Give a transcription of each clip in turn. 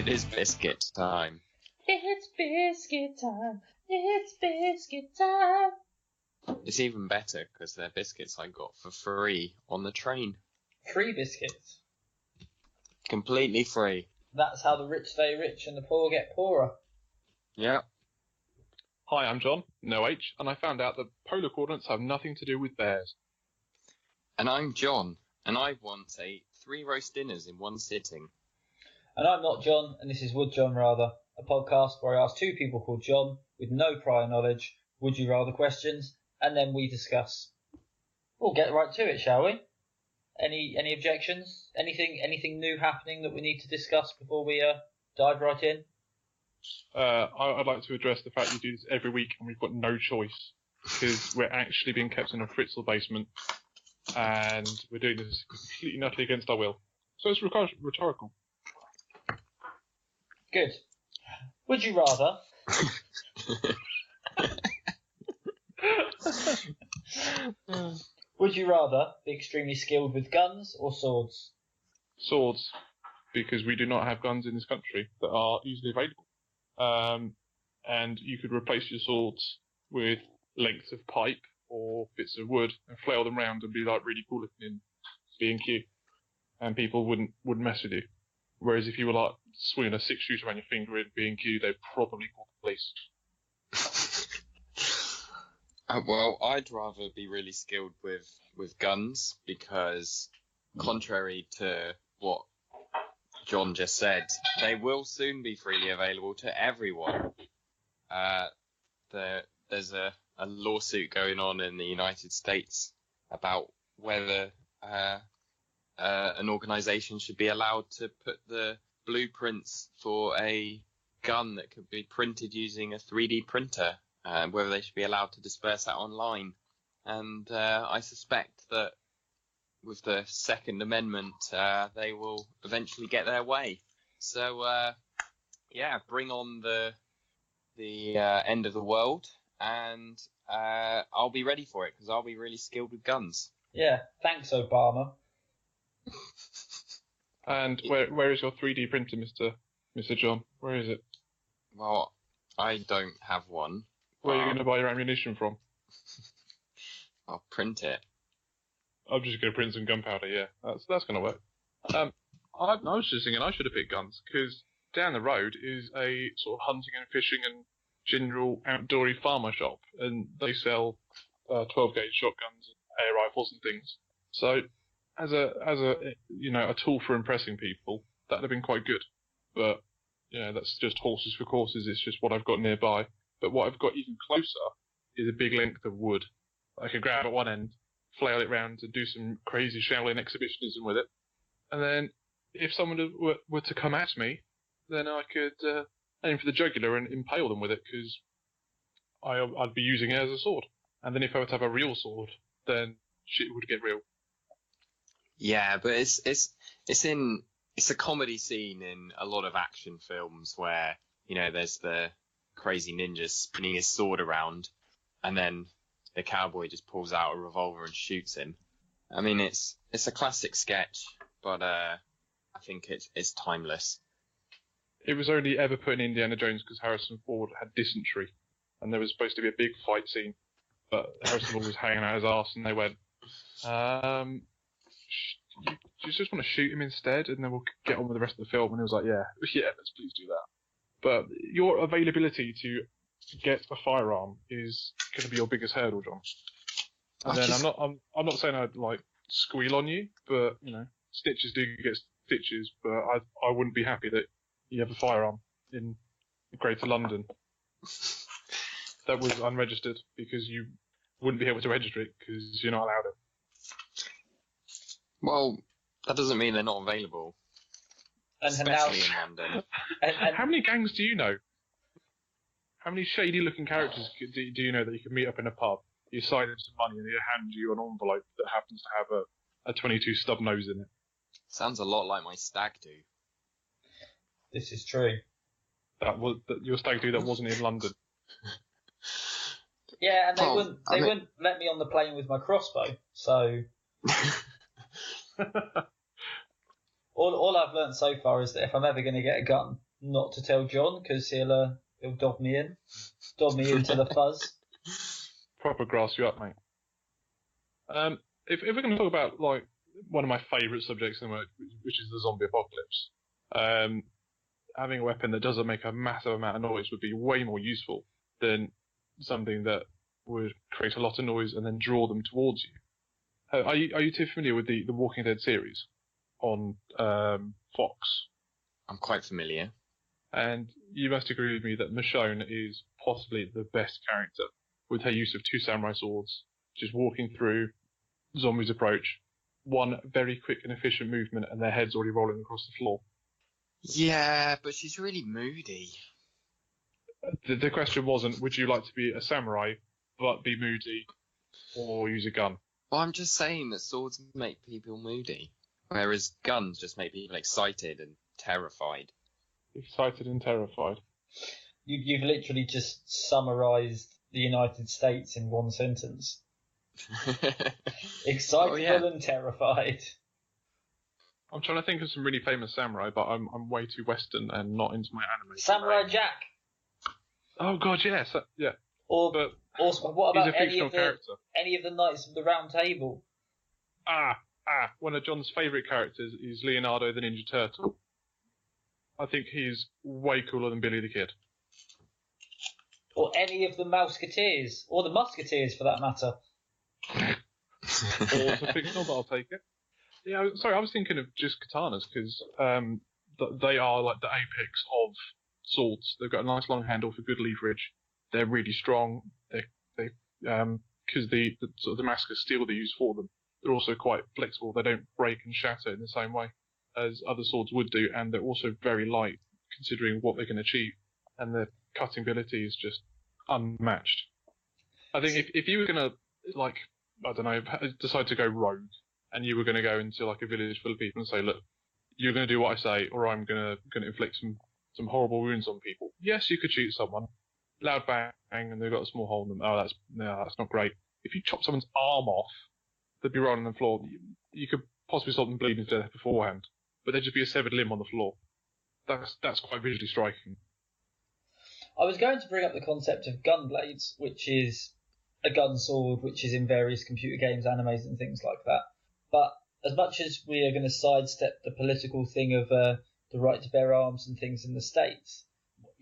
It is biscuit time. It's biscuit time. It's biscuit time. It's even better because they're biscuits I got for free on the train. Free biscuits. Completely free. That's how the rich stay rich and the poor get poorer. Yeah. Hi, I'm John, no H, and I found out that polar coordinates have nothing to do with bears. And I'm John, and I once ate 3 roast dinners in one sitting. And I'm not John, and this is Would John Rather, a podcast where I ask two people called John, with no prior knowledge, would you rather questions, and then we discuss. We'll get right to it, shall we? Any objections? Anything new happening that we need to discuss before we dive right in? I'd like to address the fact you do this every week and we've got no choice because we're actually being kept in a Fritzl basement and we're doing this completely and utterly against our will. So it's rhetorical. Good. Would you rather? Would you rather be extremely skilled with guns or swords? Swords, because we do not have guns in this country that are easily available. And you could replace your swords with lengths of pipe or bits of wood and flail them round and be like really cool looking in B&Q, and people wouldn't mess with you. Whereas if you were like swinging a 6-shooter around your finger in B&Q, they'd probably call the police. Well, I'd rather be really skilled with guns because, contrary to what John just said, they will soon be freely available to everyone. There's a lawsuit going on in the United States about whether an organisation should be allowed to put the blueprints for a gun that could be printed using a 3D printer, whether they should be allowed to disperse that online. And I suspect that with the Second Amendment, they will eventually get their way. So, bring on the end of the world, and I'll be ready for it because I'll be really skilled with guns. Yeah, thanks, Obama. And where is your 3D printer, Mr. John? Where is it? Well, I don't have one. Where are you going to buy your ammunition from? I'll print it. I'm just going to print some gunpowder, yeah. That's going to work. I was just thinking I should have picked guns, because down the road is a sort of hunting and fishing and general outdoory farmer shop, and they sell 12-gauge shotguns and air rifles and things. So, as a tool for impressing people, that'd have been quite good. But, that's just horses for courses, it's just what I've got nearby. But what I've got even closer is a big length of wood. I could grab at one end, flail it round and do some crazy Shaolin exhibitionism with it. And then if someone were to come at me, then I could aim for the jugular and impale them with it, because I'd be using it as a sword. And then if I were to have a real sword, then shit would get real. Yeah, but it's a comedy scene in a lot of action films where, there's the crazy ninja spinning his sword around and then the cowboy just pulls out a revolver and shoots him. I mean, it's a classic sketch, but I think it's timeless. It was only ever put in Indiana Jones because Harrison Ford had dysentery, and there was supposed to be a big fight scene, but Harrison Ford was hanging out his arse, and they went, do you just want to shoot him instead, and then we'll get on with the rest of the film? And he was like, yeah, let's please do that. But your availability to get a firearm is going to be your biggest hurdle, John. And then I'm not saying I'd like squeal on you, but stitches do get stitches. But I wouldn't be happy that you have a firearm in Greater London that was unregistered, because you wouldn't be able to register it because you're not allowed it. Well, that doesn't mean they're not available, especially in London. How many gangs do you know? How many shady-looking characters do you know that you can meet up in a pub? You sign them some money and they hand you an envelope that happens to have a 22 stub nose in it. Sounds a lot like my stag do. This is true. Your stag do that wasn't in London. Yeah, and they wouldn't let me on the plane with my crossbow. So all I've learned so far is that if I'm ever going to get a gun, not to tell John because he'll dob me into the fuzz. Proper grass you up, mate. If we're going to talk about like one of my favourite subjects in the world, which is the zombie apocalypse, having a weapon that doesn't make a massive amount of noise would be way more useful than something that would create a lot of noise and then draw them towards you. Are you too familiar with the Walking Dead series on Fox? I'm quite familiar. And you must agree with me that Michonne is possibly the best character, with her use of 2 samurai swords, just walking through, zombies approach, one very quick and efficient movement, and their head's already rolling across the floor. Yeah, but she's really moody. The question wasn't, would you like to be a samurai, but be moody, or use a gun? Well, I'm just saying that swords make people moody, whereas guns just make people excited and terrified. Excited and terrified. You've literally just summarised the United States in one sentence. Excited and terrified. I'm trying to think of some really famous samurai, but I'm way too Western and not into my anime. Samurai Jack. Oh god, yes, yeah. Or what about he's a fictional character. Any of the Knights of the Round Table? One of John's favourite characters is Leonardo the Ninja Turtle. I think he's way cooler than Billy the Kid. Or any of the Mouseketeers, or the Musketeers for that matter. Or it's a fictional, but I'll take it. Yeah, sorry, I was thinking of just katanas, because they are like the apex of swords. They've got a nice long handle for good leverage. They're really strong. Because the sort of Damascus steel they use for them, they're also quite flexible. They don't break and shatter in the same way as other swords would do, and they're also very light considering what they can achieve. And their cutting ability is just unmatched. I think if you were gonna, like, I don't know, decide to go rogue, and you were gonna go into like a village full of people and say, look, you're gonna do what I say, or I'm gonna inflict some horrible wounds on people. Yes, you could shoot someone, loud bang, and they've got a small hole in them. Oh, that's not great. If you chop someone's arm off, they'd be rolling on the floor. You could possibly stop them bleeding to death beforehand, but there'd just be a severed limb on the floor. That's quite visually striking. I was going to bring up the concept of gunblades, which is a gun sword, which is in various computer games, animes, and things like that. But as much as we are going to sidestep the political thing of the right to bear arms and things in the States,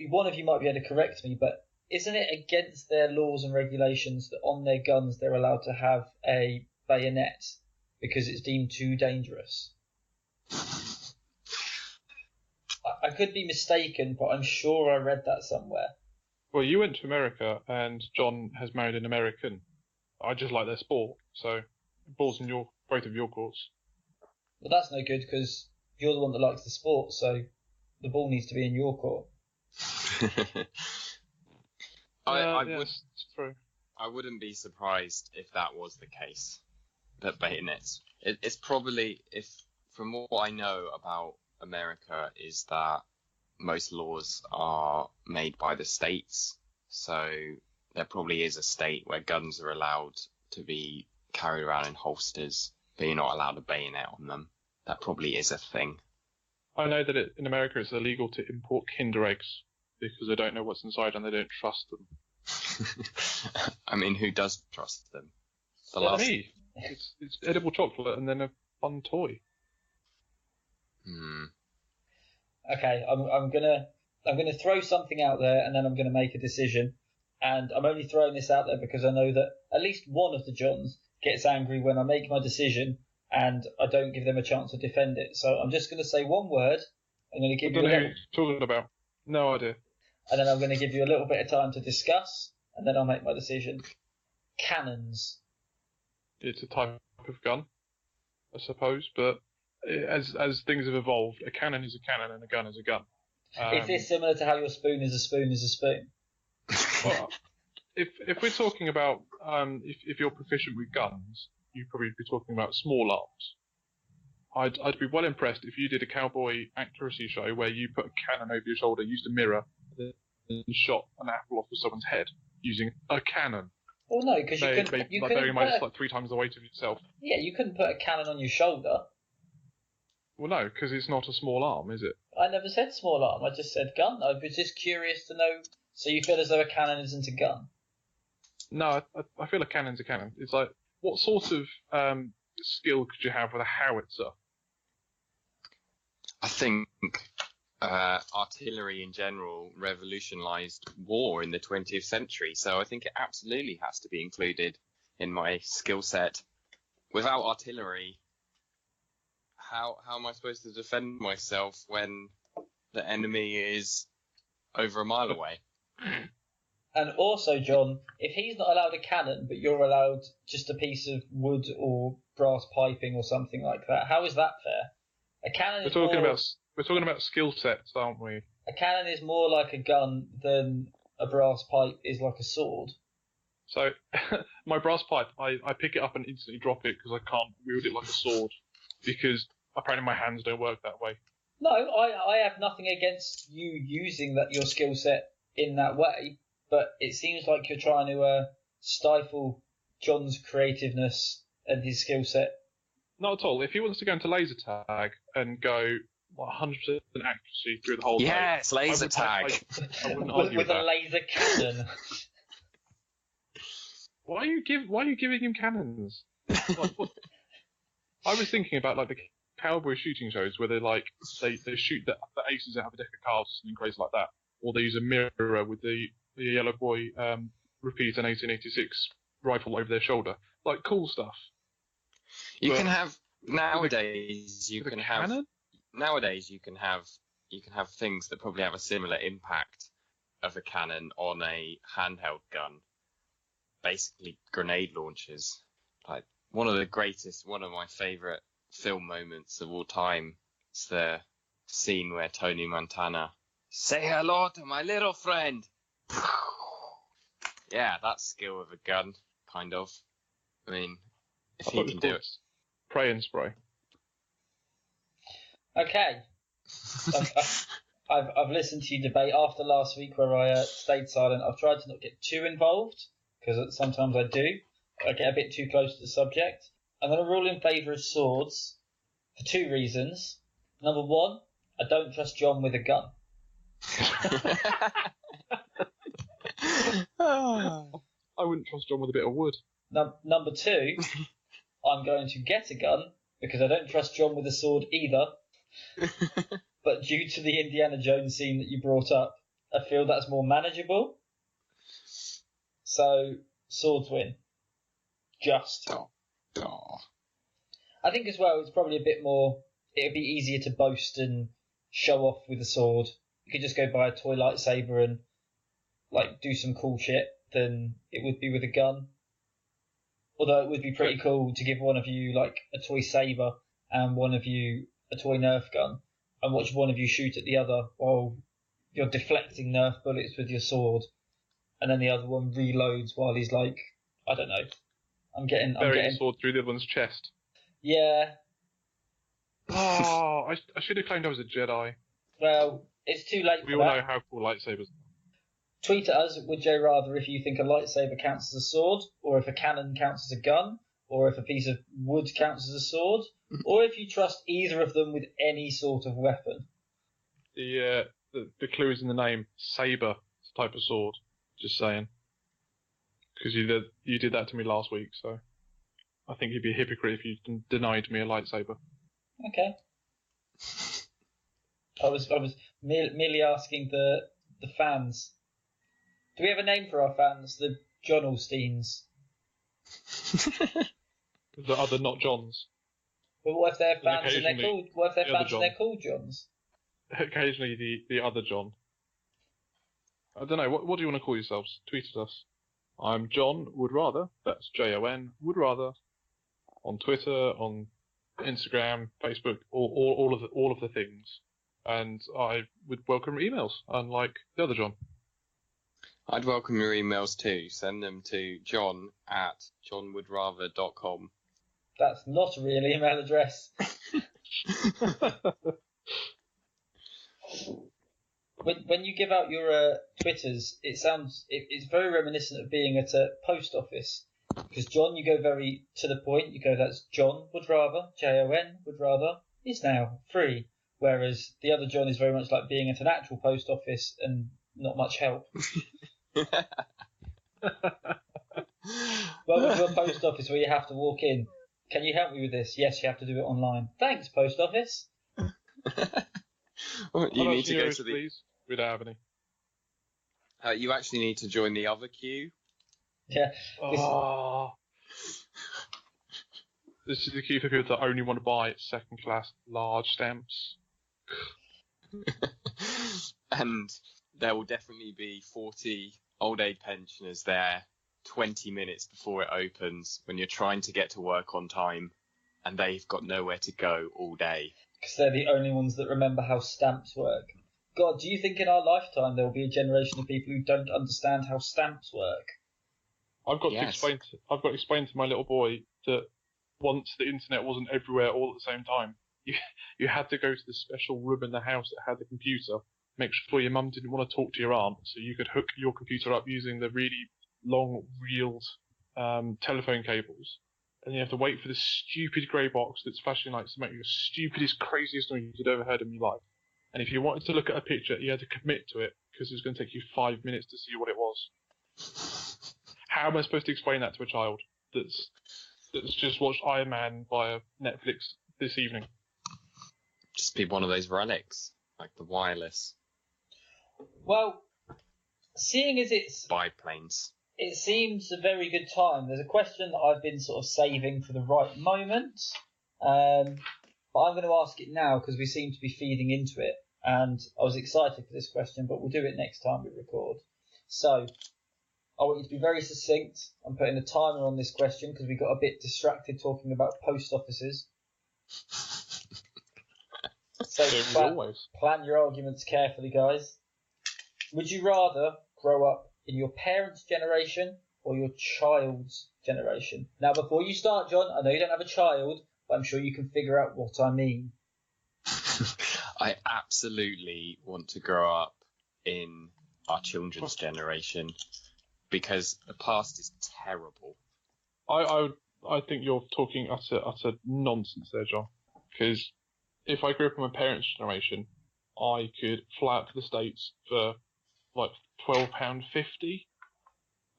one of you might be able to correct me, but isn't it against their laws and regulations that on their guns they're allowed to have a bayonet because it's deemed too dangerous? I could be mistaken, but I'm sure I read that somewhere. Well, you went to America, and John has married an American. I just like their sport, so ball's in both of your courts. Well, that's no good, because you're the one that likes the sport, so the ball needs to be in your court. Yes, it's true. I wouldn't be surprised if that was the case. That bayonets. It's probably, from what I know about America, is that most laws are made by the states. So there probably is a state where guns are allowed to be carried around in holsters, but you're not allowed a bayonet on them. That probably is a thing. I know that in America it's illegal to import Kinder eggs because they don't know what's inside and they don't trust them. I mean, who does trust them? Me. It's edible chocolate and then a fun toy. Okay, I'm gonna throw something out there, and then I'm gonna make a decision. And I'm only throwing this out there because I know that at least one of the Johns gets angry when I make my decision, and I don't give them a chance to defend it. So I'm just gonna say one word. I'm gonna give you. I don't know who you're talking about. No idea. And then I'm gonna give you a little bit of time to discuss, and then I'll make my decision. Cannons. It's a type of gun, I suppose, but as things have evolved, a cannon is a cannon and a gun is a gun. Is this similar to how your spoon is a spoon is a spoon? Well, if we're talking about if you're proficient with guns, you'd probably be talking about small arms. I'd be well impressed if you did a cowboy accuracy show where you put a cannon over your shoulder, used a mirror, and shot an apple off of someone's head using a cannon. Well, no, because you couldn't. Bearing in mind it's like 3 times the weight of yourself. Yeah, you couldn't put a cannon on your shoulder. Well, no, because it's not a small arm, is it? I never said small arm. I just said gun. I was just curious to know. So you feel as though a cannon isn't a gun? No, I feel a cannon's a cannon. It's like, what sort of skill could you have with a howitzer? I think artillery in general revolutionized war in the 20th century, so I think it absolutely has to be included in my skill set. Without artillery, how am I supposed to defend myself when the enemy is over a mile away? And also, John, if he's not allowed a cannon, but you're allowed just a piece of wood or brass piping or something like that, how is that fair? A cannon is We're talking about skill sets, aren't we? A cannon is more like a gun than a brass pipe is like a sword. So, my brass pipe, I pick it up and instantly drop it because I can't wield it like a sword, because apparently my hands don't work that way. No, I have nothing against you using your skill set in that way, but it seems like you're trying to stifle John's creativeness and his skill set. Not at all. If he wants to go into laser tag and go 100% accuracy through the whole yes, laser tag. I wouldn't argue with a laser cannon. Why are you giving him cannons? Like, what? I was thinking about like the cowboy shooting shows where they shoot the aces that have a deck of cards or something crazy like that, or they use a mirror with the yellow boy repeat an 1886 rifle over their shoulder, like cool stuff. You can have nowadays. You can have things that probably have a similar impact of a cannon on a handheld gun. Basically, grenade launchers. Like one of my favourite film moments of all time is the scene where Tony Montana say hello to my little friend. Yeah, that's skill with a gun, kind of. I mean, if he can do it. Pray and spray. Okay. I've listened to you debate after last week where I stayed silent. I've tried to not get too involved, because sometimes I do. I get a bit too close to the subject. I'm going to rule in favour of swords for two reasons. Number one, I don't trust John with a gun. I wouldn't trust John with a bit of wood. Number two, I'm going to get a gun because I don't trust John with a sword either. But due to the Indiana Jones scene that you brought up, I feel that's more manageable. So, swords win. Just. I think as well, it's probably a bit more. It'd be easier to boast and show off with a sword. You could just go buy a toy lightsaber and do some cool shit than it would be with a gun. Although it would be pretty cool to give one of you a toy saber and one of you a toy Nerf gun, and watch one of you shoot at the other while you're deflecting Nerf bullets with your sword, and then the other one reloads while he's I don't know. I'm getting the sword through the other one's chest. Yeah. Oh, I should have claimed I was a Jedi. Well, it's too late. We all know how cool lightsabers are. Tweet at us, would you rather, if you think a lightsaber counts as a sword, or if a cannon counts as a gun, or if a piece of wood counts as a sword, or if you trust either of them with any sort of weapon. The clue is in the name, saber type of sword. Just saying, because you did that to me last week, so I think you'd be a hypocrite if you denied me a lightsaber. Okay. I was merely asking the fans. Do we have a name for our fans? The John Allsteins. The other not Johns. But what if they're fans and they're called? What if they're fans and they're called Johns? Occasionally the other John. I don't know. What do you want to call yourselves? Tweet at us. I'm John Would Rather. That's Jon Would Rather. On Twitter, on Instagram, Facebook, all of the things. And I would welcome emails, unlike the other John. I'd welcome your emails too. Send them to john@johnwoodrather.com. That's not a real email address. When you give out your Twitters, it's very reminiscent of being at a post office. Because John, you go very to the point. You go, that's John Would Rather, Jon Would Rather, is now free. whereas the other John is very much like being at an actual post office and not much help. Welcome to a post office where you have to walk in. Can you help me with this? Yes, you have to do it online. Thanks, post office. Well, you need to go to the. Please. We don't have any. You actually need to join the other queue. Yeah. This is the queue for people that only want to buy second-class large stamps. And there will definitely be 40 old age pensioners there 20 minutes before it opens when you're trying to get to work on time and they've got nowhere to go all day. Because they're the only ones that remember how stamps work. God, do you think in our lifetime there will be a generation of people who don't understand how stamps work? I've got to explain to my little boy that once the internet wasn't everywhere all at the same time, you had to go to the special room in the house that had the computer. Make sure your mum didn't want to talk to your aunt, so you could hook your computer up using the really long reeled telephone cables. And you have to wait for this stupid grey box that's flashing lights to make the stupidest, craziest noise you'd ever heard in your life. And if you wanted to look at a picture, you had to commit to it because it was going to take you 5 minutes to see what it was. How am I supposed to explain that to a child that's just watched Iron Man via Netflix this evening? Just be one of those relics, like the wireless. Well, seeing as it's biplanes. It seems a very good time. There's a question that I've been sort of saving for the right moment, but I'm going to ask it now because we seem to be feeding into it, and I was excited for this question, but we'll do it next time we record. So, I want you to be very succinct. I'm putting a timer on this question because we got a bit distracted talking about post offices. So plan your arguments carefully, guys. Would you rather grow up in your parents' generation or your child's generation? Now, before you start, John, I know you don't have a child, but I'm sure you can figure out what I mean. I absolutely want to grow up in our children's generation because the past is terrible. I think you're talking utter nonsense there, John. Because if I grew up in my parents' generation, I could fly out to the States for like £12.50,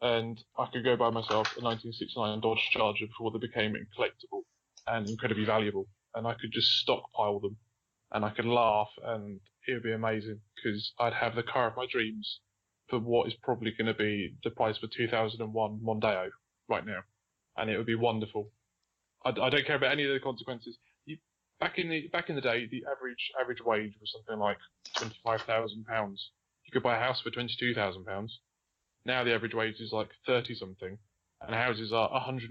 and I could go buy myself a 1969 Dodge Charger before they became collectible and incredibly valuable, and I could just stockpile them, and I could laugh, and it would be amazing because I'd have the car of my dreams for what is probably going to be the price for 2001 Mondeo right now, and it would be wonderful. I don't care about any of the consequences. Back in the day, the average wage was something like £25,000. You could buy a house for £22,000. Now the average wage is like 30 something, and houses are £150,000.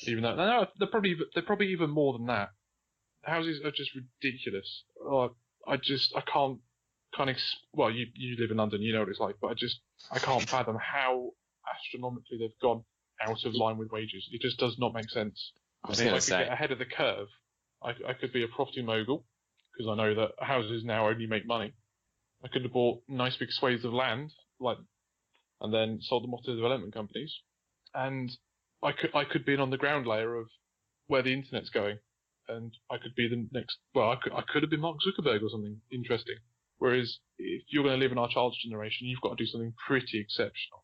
Even though no, they're probably even more than that. Houses are just ridiculous. I can't. Well, you live in London, you know what it's like, but I can't fathom how astronomically they've gone out of line with wages. It just does not make sense. If I could get ahead of the curve, I could be a property mogul because I know that houses now only make money. I could have bought nice big swathes of land, and then sold them off to development companies, and I could be on the ground layer of where the internet's going, and I could be the next. Well, I could have been Mark Zuckerberg or something interesting. Whereas if you're going to live in our child's generation, you've got to do something pretty exceptional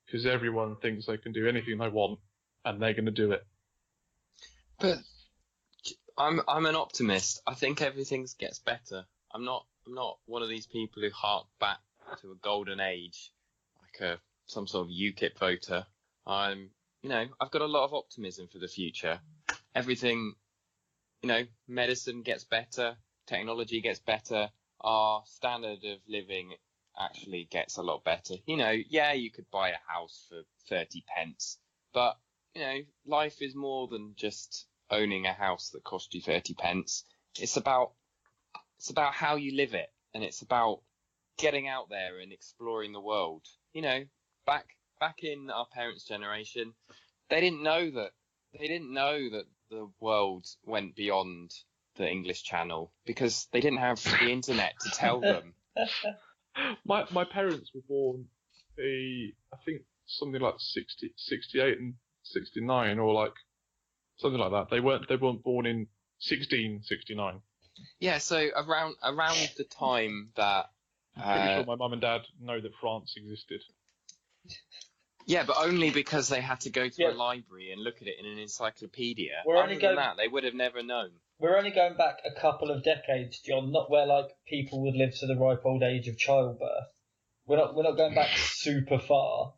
because everyone thinks they can do anything they want, and they're going to do it. But I'm an optimist. I think everything gets better. I'm not one of these people who hark back to a golden age, like some sort of UKIP voter. I've got a lot of optimism for the future. Everything, medicine gets better, technology gets better, our standard of living actually gets a lot better. You could buy a house for 30 pence, but life is more than just owning a house that cost you 30 pence. It's about how you live it, and it's about getting out there and exploring the world. Back in our parents' generation, they didn't know that the world went beyond the English Channel because they didn't have the internet to tell them. My parents were born I think something like 68 and 69 or like something like that. They weren't born in 1669. Yeah, so around the time that I'm pretty sure my mum and dad know that France existed. yeah, but only because they had to go to Yeah. a library and look at it in an encyclopedia. We're Other only than going- that, they would have never known. We're only going back a couple of decades, John, not where like people would live to the ripe old age of childbirth. We're not going back super far.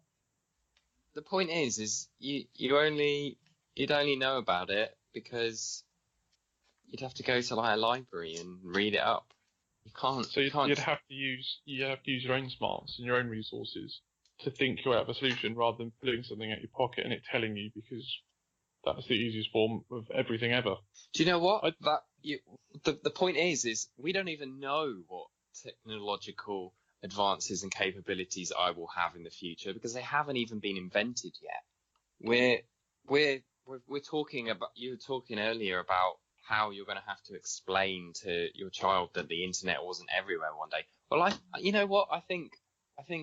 The point is you'd only know about it because you'd have to go to like a library and read it up. You can't. So you'd have to use your own smarts and your own resources to think you out of a solution rather than putting something at your pocket and it telling you, because that's the easiest form of everything ever. Do you know what? The point is we don't even know what technological advances and capabilities I will have in the future because they haven't even been invented yet. We're talking about, you were talking earlier about how you're going to have to explain to your child that the internet wasn't everywhere one day. Well, you know what? I think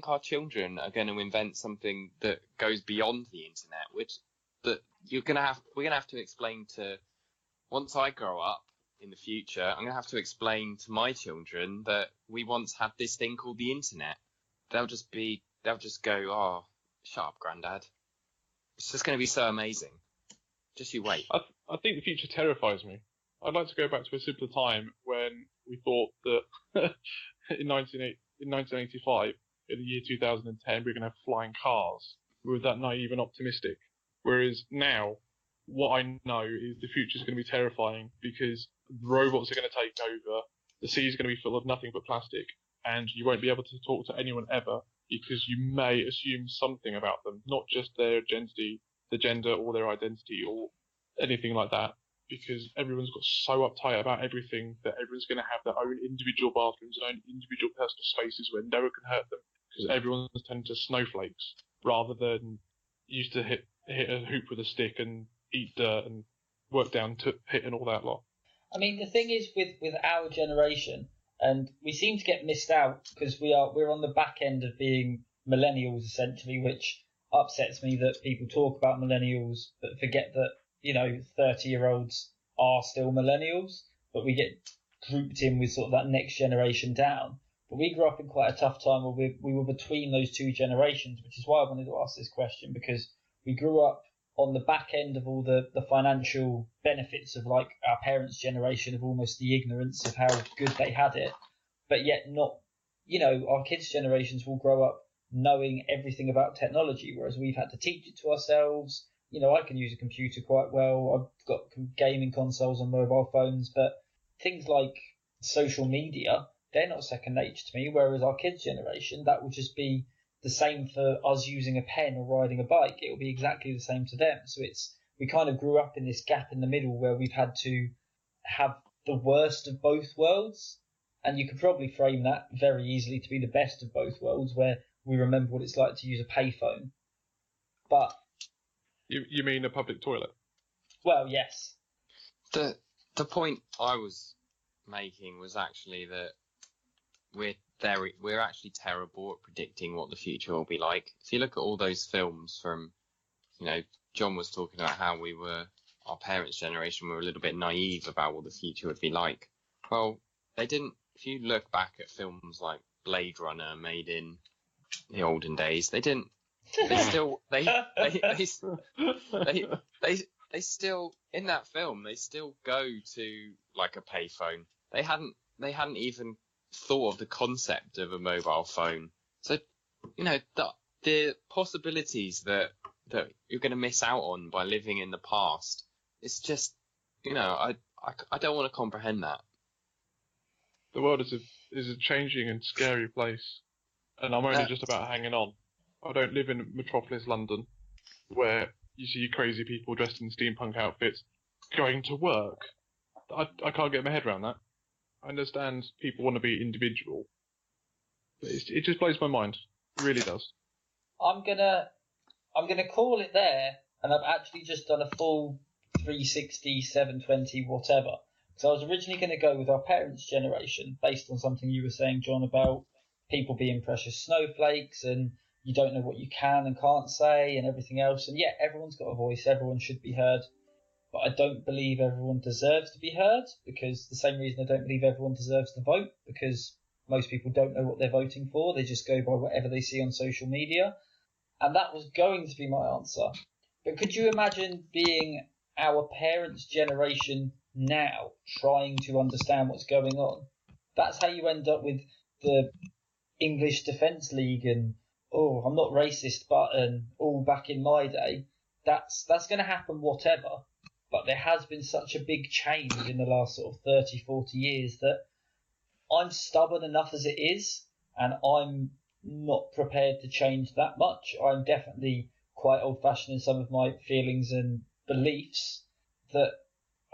our children are going to invent something that goes beyond the internet, we're going to have to explain to, once I grow up in the future, I'm going to have to explain to my children that we once had this thing called the internet. They'll just go, oh, shut up, Grandad. It's just going to be so amazing. Just you wait. I think the future terrifies me. I'd like to go back to a simpler time when we thought that in 1985, in the year 2010, we're going to have flying cars. We were that naive and optimistic. Whereas now, what I know is the future is going to be terrifying because robots are going to take over, the sea is going to be full of nothing but plastic, and you won't be able to talk to anyone ever because you may assume something about them, not just their gender or their identity or anything like that, because everyone's got so uptight about everything that everyone's going to have their own individual bathrooms and own individual personal spaces where no one can hurt them, because everyone's turned to snowflakes rather than used to hit a hoop with a stick and eat dirt and work down to pit and all that lot. I mean, the thing is with our generation, and we seem to get missed out because we're on the back end of being millennials essentially, which upsets me that people talk about millennials but forget that 30-year-olds are still millennials, but we get grouped in with sort of that next generation down. But we grew up in quite a tough time where we were between those two generations, which is why I wanted to ask this question, because we grew up on the back end of all the financial benefits of like our parents' generation, of almost the ignorance of how good they had it, but yet not, our kids' generations will grow up knowing everything about technology, whereas we've had to teach it to ourselves. I can use a computer quite well. I've got gaming consoles on mobile phones, but things like social media, they're not second nature to me, whereas our kids' generation, that will just be the same for us using a pen or riding a bike. It will be exactly the same to them. So we kind of grew up in this gap in the middle where we've had to have the worst of both worlds. And you could probably frame that very easily to be the best of both worlds, where we remember what it's like to use a payphone. But you mean a public toilet? Well, yes. The point I was making was actually that we're actually terrible at predicting what the future will be like. If you look at all those films from, John was talking about how our parents' generation were a little bit naive about what the future would be like. Well, they didn't. If you look back at films like Blade Runner made in the olden days, they didn't. They still they still in that film they still go to like a payphone. They hadn't even thought of the concept of a mobile phone. So the possibilities that you're going to miss out on by living in the past, it's just I don't want to comprehend that. The world is a changing and scary place, and I'm only just about hanging on. I don't live in metropolis London, where you see crazy people dressed in steampunk outfits going to work. I can't get my head around that. I understand people want to be individual, but it just blows my mind. It really does. I'm gonna call it there, and I've actually just done a full 360, 720, whatever. So I was originally going to go with our parents' generation, based on something you were saying, John, about people being precious snowflakes and you don't know what you can and can't say and everything else. And yeah, everyone's got a voice, everyone should be heard. but I don't believe everyone deserves to be heard, because the same reason I don't believe everyone deserves to vote, because most people don't know what they're voting for. They just go by whatever they see on social media. And that was going to be my answer. But could you imagine being our parents' generation now, trying to understand what's going on? That's how you end up with the English Defence League and, oh, I'm not racist, but, and all back in my day. That's going to happen whatever. But there has been such a big change in the last sort of 30, 40 years that I'm stubborn enough as it is, and I'm not prepared to change that much. I'm definitely quite old-fashioned in some of my feelings and beliefs that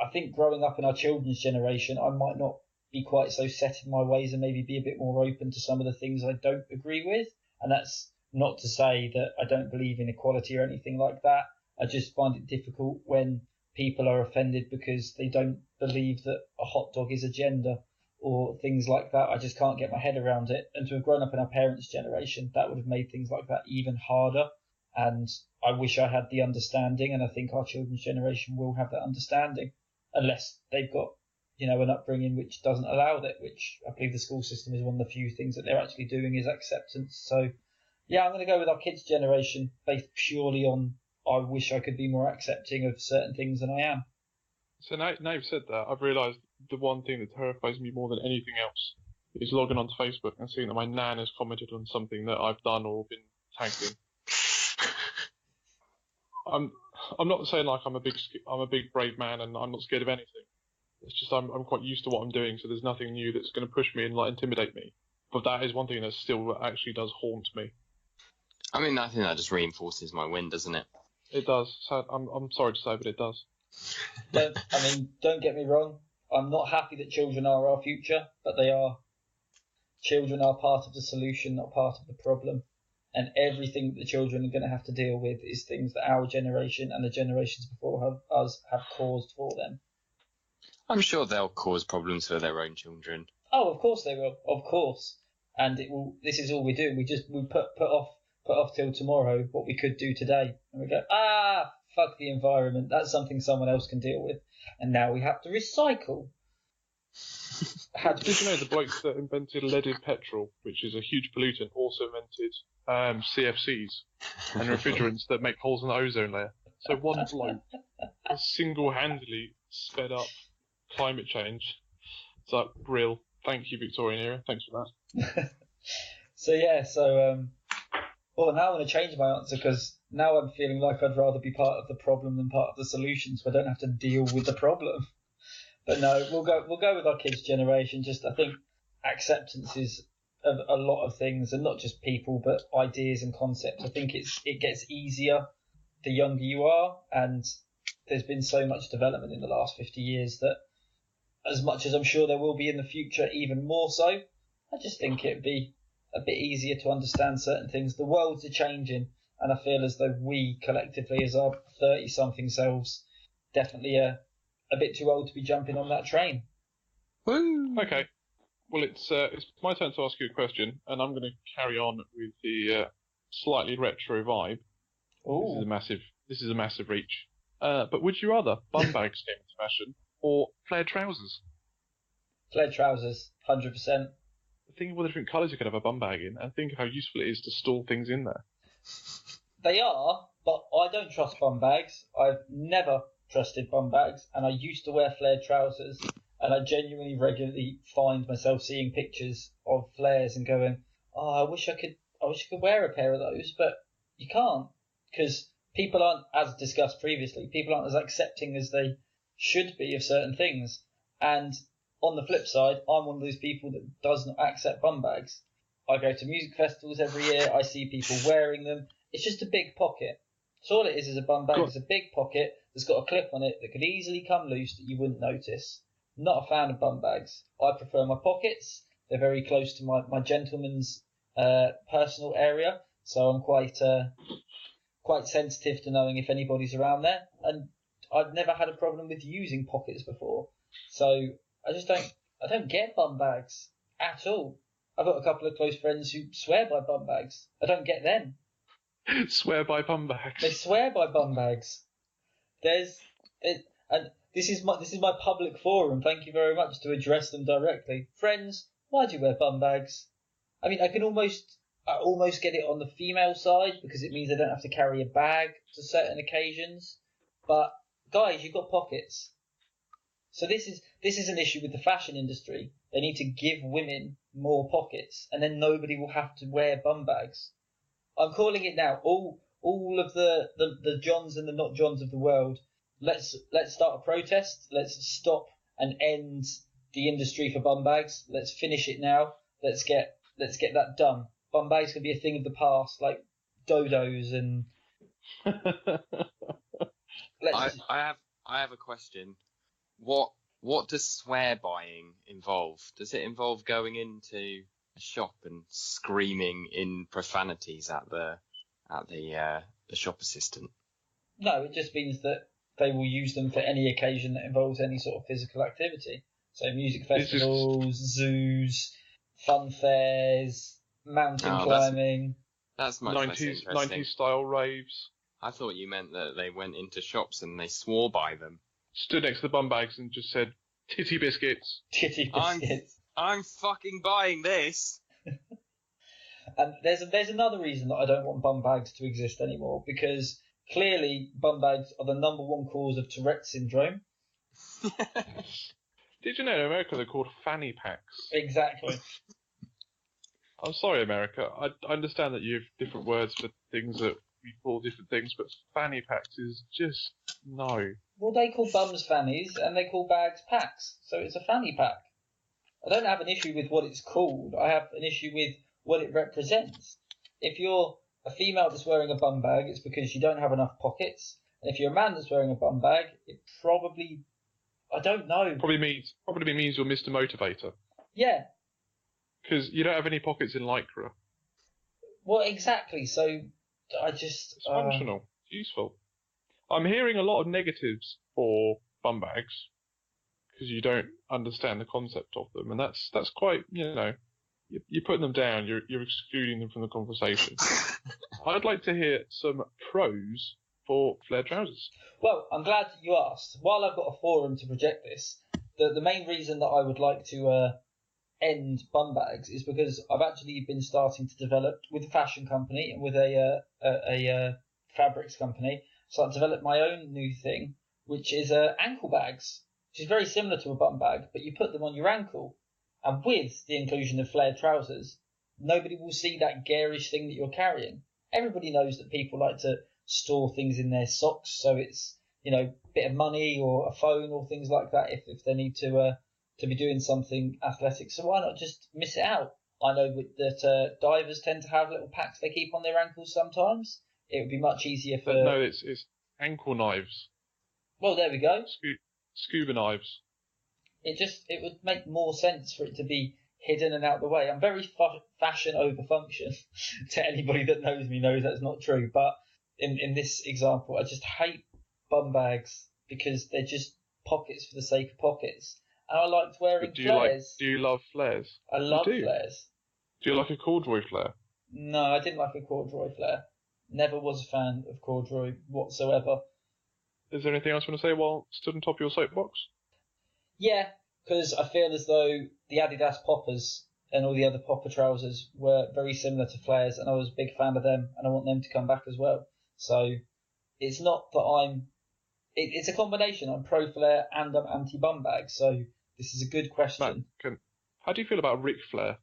I think growing up in our children's generation, I might not be quite so set in my ways and maybe be a bit more open to some of the things I don't agree with. And that's not to say that I don't believe in equality or anything like that. I just find it difficult when people are offended because they don't believe that a hot dog is a gender or things like that. I just can't get my head around it. And to have grown up in our parents' generation, that would have made things like that even harder. And I wish I had the understanding, and I think our children's generation will have that understanding, unless they've got, an upbringing which doesn't allow that, which I believe the school system is one of the few things that they're actually doing is acceptance. So, yeah, I'm going to go with our kids' generation based purely on I wish I could be more accepting of certain things than I am. So now you've said that, I've realised the one thing that terrifies me more than anything else is logging onto Facebook and seeing that my nan has commented on something that I've done or been tagged in. I'm not saying like I'm a big brave man and I'm not scared of anything. It's just I'm quite used to what I'm doing, so there's nothing new that's going to push me and like intimidate me. But that is one thing that still actually does haunt me. I mean, I think that just reinforces my win, doesn't it? It does. So I'm sorry to say, but it does. Don't get me wrong. I'm not happy that children are our future, but they are. Children are part of the solution, not part of the problem. And everything that the children are going to have to deal with is things that our generation and the generations before us have caused for them. I'm sure they'll cause problems for their own children. Oh, of course they will. Of course. And it will. This is all we do. We put off till tomorrow what we could do today, and we go, fuck the environment. That's something someone else can deal with. And now we have to recycle. Did you know the blokes that invented leaded petrol, which is a huge pollutant, also invented CFCs and refrigerants that make holes in the ozone layer? So one bloke has single-handedly sped up climate change. It's like, real. Thank you, Victorian era. Thanks for that. Well, now I'm going to change my answer because now I'm feeling like I'd rather be part of the problem than part of the solution, so I don't have to deal with the problem. But no, we'll go with our kids' generation. Just I think acceptance is of a lot of things, and not just people, but ideas and concepts. I think it gets easier the younger you are, and there's been so much development in the last 50 years that, as much as I'm sure there will be in the future, even more so, I just think it'd be a bit easier to understand certain things. The worlds are changing, and I feel as though we collectively, as our 30-something selves, definitely a bit too old to be jumping on that train. Woo! Okay. Well, it's my turn to ask you a question, and I'm going to carry on with the slightly retro vibe. Ooh. This is a massive reach. But would you rather bum bags came into fashion or flared trousers? Flared trousers, 100%. Think of all the different colours you could have a bum bag in, and think of how useful it is to store things in there. They are, but I don't trust bum bags. I've never trusted bum bags, and I used to wear flared trousers, and I genuinely regularly find myself seeing pictures of flares and going, I wish I could wear a pair of those, but you can't, because people aren't, as discussed previously, people aren't as accepting as they should be of certain things. And on the flip side, I'm one of those people that does not accept bum bags. I go to music festivals every year, I see people wearing them. It's just a big pocket. So all it is a bum bag. It's a big pocket that's got a clip on it that could easily come loose that you wouldn't notice. Not a fan of bum bags. I prefer my pockets. They're very close to my gentleman's personal area, so I'm quite sensitive to knowing if anybody's around there. And I've never had a problem with using pockets before. So I don't get bum bags at all. I've got a couple of close friends who swear by bum bags. I don't get them. Swear by bum bags. They swear by bum bags. And this is my public forum. Thank you very much to address them directly. Friends, why do you wear bum bags? I mean, I almost get it on the female side because it means I don't have to carry a bag to certain occasions. But guys, you've got pockets. So this is an issue with the fashion industry. They need to give women more pockets, and then nobody will have to wear bum bags. I'm calling it now. All of the Johns and the not Johns of the world. Let's start a protest. Let's stop and end the industry for bum bags. Let's finish it now. Let's get that done. Bum bags can be a thing of the past, like dodos and. I have a question. What does swear buying involve? Does it involve going into a shop and screaming in profanities at the shop assistant? No, it just means that they will use them for any occasion that involves any sort of physical activity. So music festivals, zoos, fun fairs, mountain climbing. That's much less interesting. 90s style raves. I thought you meant that they went into shops and they swore by them. Stood next to the bum bags and just said, "Titty biscuits." Titty biscuits. I'm fucking buying this. And there's another reason that I don't want bum bags to exist anymore, because clearly bum bags are the number one cause of Tourette's syndrome. Did you know in America they're called fanny packs? Exactly. I'm sorry, America. I understand that you have different words for things that we call different things, but fanny packs is just no. Well, they call bums fannies and they call bags packs, so it's a fanny pack. I don't have an issue with what it's called. I have an issue with what it represents. If you're a female that's wearing a bum bag, it's because you don't have enough pockets. And if you're a man that's wearing a bum bag, it probably, I don't know. Probably means you're Mr. Motivator. Yeah. Because you don't have any pockets in Lycra. Well, exactly. So I just... It's functional. It's useful. I'm hearing a lot of negatives for bum bags because you don't understand the concept of them, and that's quite, you're putting them down. You're excluding them from the conversation. I'd like to hear some pros for flared trousers. Well, I'm glad that you asked. While I've got a forum to project this, the main reason that I would like to end bum bags is because I've actually been starting to develop with a fashion company and with a fabrics company. So I developed my own new thing, which is ankle bags, which is very similar to a bum bag, but you put them on your ankle. And with the inclusion of flared trousers, nobody will see that garish thing that you're carrying. Everybody knows that people like to store things in their socks, so it's, a bit of money or a phone or things like that if they need to be doing something athletic. So why not just miss it out? I know that divers tend to have little packs they keep on their ankles sometimes. It would be much easier for... No, it's ankle knives. Well, there we go. Scuba knives. It would make more sense for it to be hidden and out the way. I'm very fashion over function. To anybody that knows me knows that's not true. But in this example, I just hate bum bags because they're just pockets for the sake of pockets. And I liked wearing flares. Do you love flares? I love flares. Do you like a corduroy flare? No, I didn't like a corduroy flare. Never was a fan of corduroy whatsoever. Is there anything else you want to say while stood on top of your soapbox? Yeah, because I feel as though the Adidas poppers and all the other popper trousers were very similar to flares, and I was a big fan of them, and I want them to come back as well. So it's not that it's a combination. I'm pro flare and I'm anti bum bag. So this is a good question. Matt, how do you feel about Ric Flair?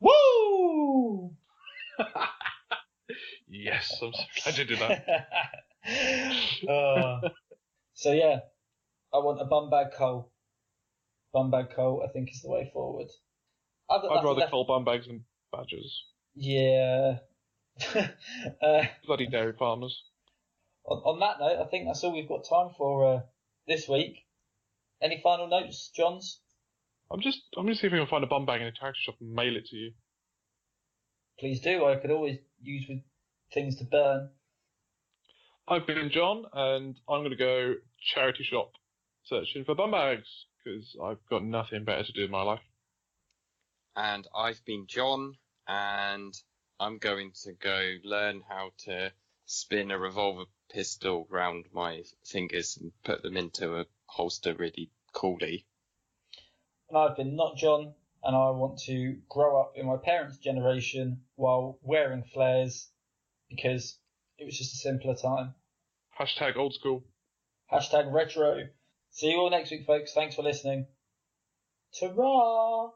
Woo! Yes, I'm so glad you did that. So yeah, I want a bum bag Cole. Bum bag Cole, I think, is the way forward. I'd rather Cole bum bags than badgers. Yeah. Bloody dairy farmers. On that note, I think that's all we've got time for this week. Any final notes, Johns? I'm just see if we can find a bum bag in a charity shop and mail it to you. Please do. I could always use with things to burn. I've been John, and I'm going to go charity shop searching for bum bags because I've got nothing better to do in my life. And I've been John, and I'm going to go learn how to spin a revolver pistol round my fingers and put them into a holster really coolly. And I've been Not John, and I want to grow up in my parents' generation while wearing flares because it was just a simpler time. Hashtag old school. Hashtag retro. See you all next week, folks. Thanks for listening. Ta-ra!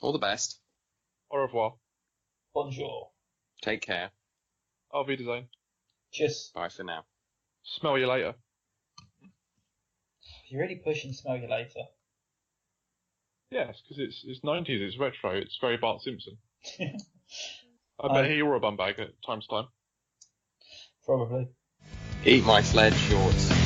All the best. Au revoir. Bonjour. Take care. Auf Wiedersehen. Cheers. Bye for now. Smell you later. You're really pushing smell you later. Yes, because it's 90s, it's retro, it's very Bart Simpson. I bet he wore a bum bag at time to time. Probably. Eat my sled shorts.